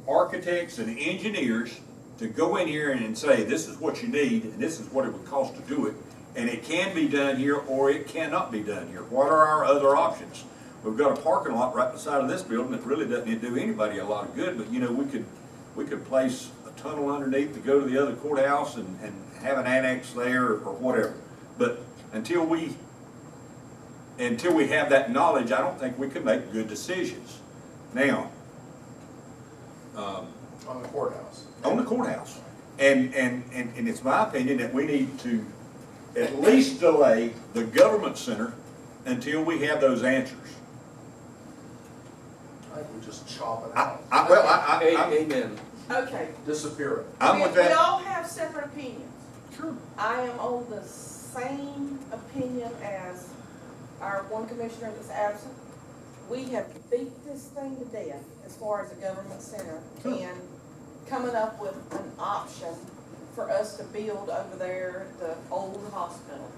architects and engineers to go in here and say, this is what you need, and this is what it would cost to do it, and it can be done here, or it cannot be done here. What are our other options? We've got a parking lot right beside of this building that really doesn't do anybody a lot of good, but you know, we could place a tunnel underneath to go to the other courthouse and have an annex there or whatever. But until we have that knowledge, I don't think we can make good decisions. Now, on the courthouse. On the courthouse. And it's my opinion that we need to at least delay the government center until we have those answers. I think we just chop it out. Amen. Okay. Disappear it. I'm with that. We all have separate opinions. Sure. I am on the same opinion as our one commissioner that's absent. We have beat this thing to death as far as the government center and coming up with an option for us to build over there at the old hospital.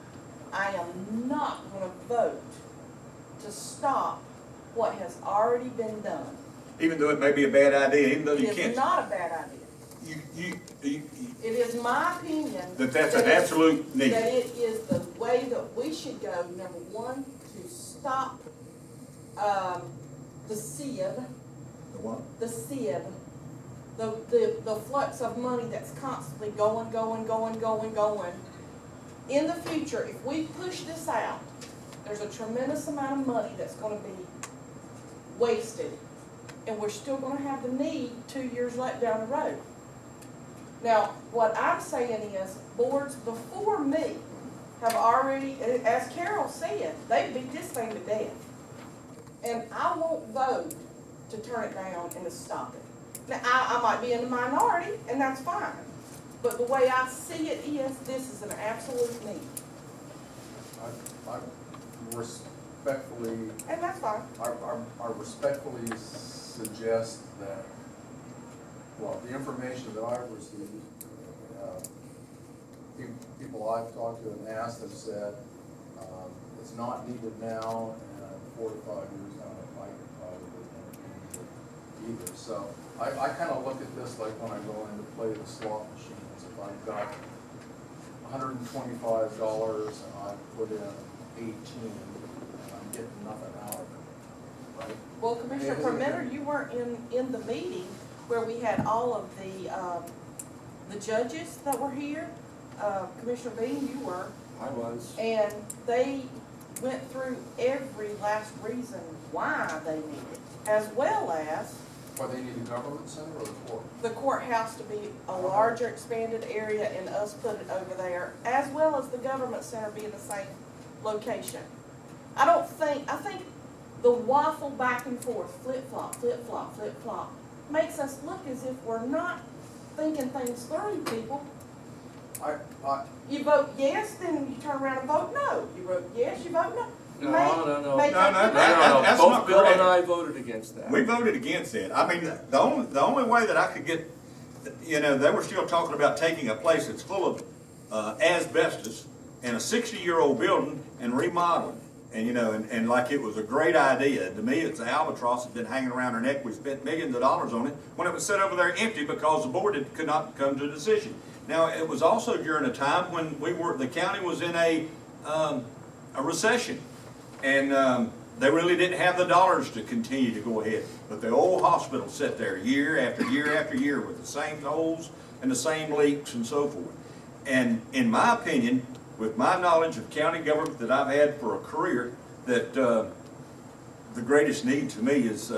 I am not going to vote to stop what has already been done. Even though it may be a bad idea, even though you It can't. is not a bad idea. You, It is my opinion that's an absolute need. that it is the way that we should go. Number one, to stop the SID, The what? the SID, the flux of money that's constantly going. In the future, if we push this out, there's a tremendous amount of money that's going to be wasted, and we're still going to have the need 2 years down the road. Now, what I'm saying is, boards before me have already, as Carol said, they beat this thing to death. And I won't vote to turn it down and to stop it. Now, I might be in the minority, and that's fine. But the way I see it is, this is an absolute need. I respectfully, And that's fine. I respectfully suggest that, well, the information that I've received, people I've talked to and asked have said, it's not needed now, and 4 to 5 years down the pike, it probably won't be needed either. So I kind of look at this like when I go in to play the slot machines. If I've got $125 and I put in 18, and I'm getting nothing out of it, right? Well, Commissioner Permitter, you weren't in the meeting where we had all of the judges that were here. Commissioner Bean, you were. I was. And they went through every last reason why they need it, as well as Why they need a government center or the court? the courthouse to be a larger expanded area and us put it over there, as well as the government center being the same location. I think the waffle back and forth, flip-flop, flip-flop, flip-flop, makes us look as if we're not thinking things through, people. You vote yes, then you turn around and vote no. You vote yes, you vote no. No. No, Both that's not Bill correct. and I voted against that. We voted against it. I mean, the only way that I could get, you know, they were still talking about taking a place that's full of asbestos and a 60-year-old building and remodeling. And, you know, and like it was a great idea. To me, it's an albatross that's been hanging around our neck. We spent millions of dollars on it when it was set over there empty because the board could not come to a decision. Now, it was also during a time when the county was in a recession. And they really didn't have the dollars to continue to go ahead. But the old hospital sat there year after year after year with the same holes and the same leaks and so forth. And in my opinion, with my knowledge of county government that I've had for a career, that the greatest need to me is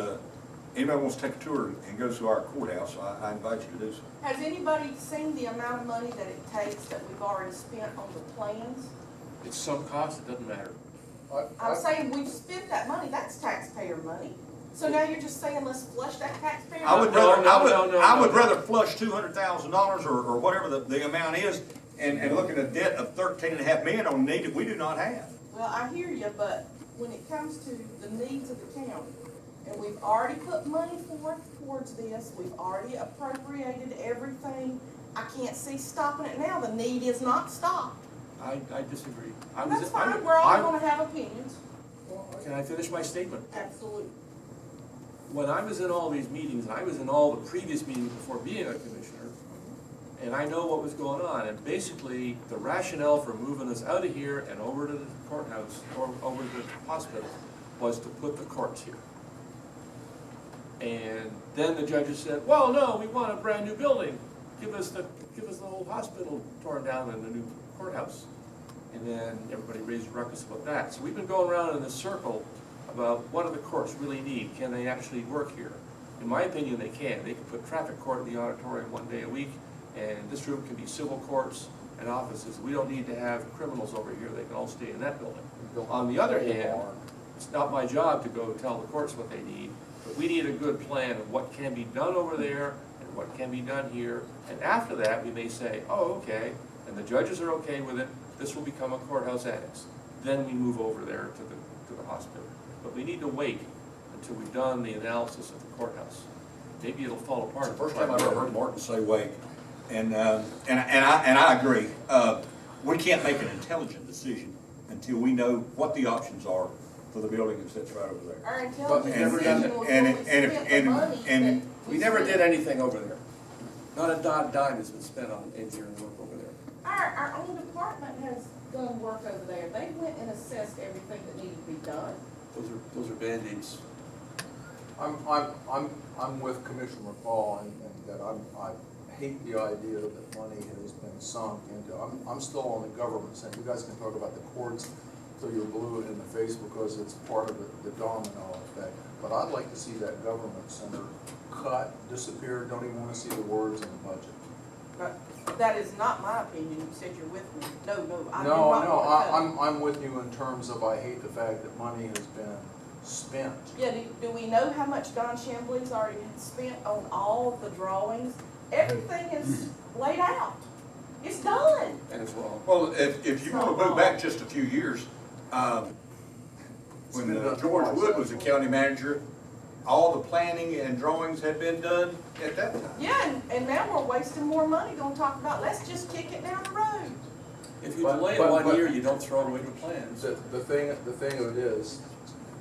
anybody wants to take a tour and go to our courthouse, I invite you to do so. Has anybody seen the amount of money that it takes that we've already spent on the plans? It's some cost, it doesn't matter. I'm saying we've spent that money, that's taxpayer money. So now you're just saying let's flush that taxpayer I would money? rather rather flush $200,000 or whatever the amount is and look at a debt of $13.5 million on a need that we do not have. Well, I hear you, but when it comes to the needs of the county, and we've already put money forth towards this, we've already appropriated everything, I can't see stopping it now. The need is not stopped. I disagree. That's fine, we're all gonna have opinions. Can I finish my statement? Absolutely. when I was in all these meetings, and I was in all the previous meetings before being a commissioner, and I know what was going on, and basically, the rationale for moving us out of here and over to the courthouse, or over to the hospital, was to put the courts here. And then the judges said, well, no, we want a brand new building, give us the whole hospital torn down and the new courthouse. And then everybody raised a ruckus about that. So we've been going around in this circle about what do the courts really need? Can they actually work here? In my opinion, they can. They can put traffic court in the auditorium 1 day a week, and this room can be civil courts and offices. We don't need to have criminals over here. They can all stay in that building. On the other hand, it's not my job to go tell the courts what they need, but we need a good plan of what can be done over there and what can be done here. And after that, we may say, oh, okay, and the judges are okay with it, this will become a courthouse annex. Then we move over there to the hospital. But we need to wait until we've done the analysis of the courthouse. Maybe it'll fall apart. It's the first time I've ever heard Martin say wait. And I agree. We can't make an intelligent decision until we know what the options are for the building that sits right over there. Our But we intelligence never done decision was and- when we and- spent and- the money and- that We never spent. did anything over there. Not a dime has been spent on engineering work over there. Our own department has done work over there. They went and assessed everything that needed to be done. Those are Band-Aids. I'm with Commissioner McCall and that I hate the idea that money has been sunk into, I'm still on the government saying, you guys can talk about the courts till you're blue in the face because it's part of the domino effect. But I'd like to see that government center cut, disappear, don't even wanna see the words in the budget. But that is not my opinion. You said you're with me. No, I do No, not no, want to cut it. I'm with you in terms of I hate the fact that money has been spent. Yeah, do we know how much Don Chambly's already spent on all the drawings? Everything is laid out. It's done. And it's wrong. Well, if you want to move back just a few years, when George Wood was the county manager, all the planning and drawings had been done at that time. Yeah, and now we're wasting more money gonna talk about, let's just kick it down the road. If you But- delay it but- 1 but- year, you don't throw away the plans. The thing of it is,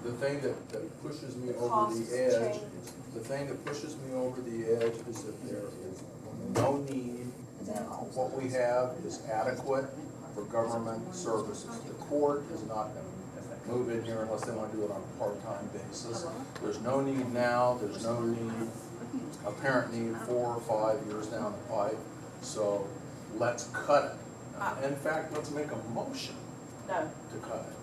the thing that pushes me over Costs the edge, change. the thing that pushes me over the edge is that there is no need, what we have is adequate for government services. The court is not gonna move in here unless they wanna do it on a part-time basis. There's no need now, there's no need, apparent need 4 or 5 years down the pipe, so let's cut it. In fact, let's make a motion No, to cut it.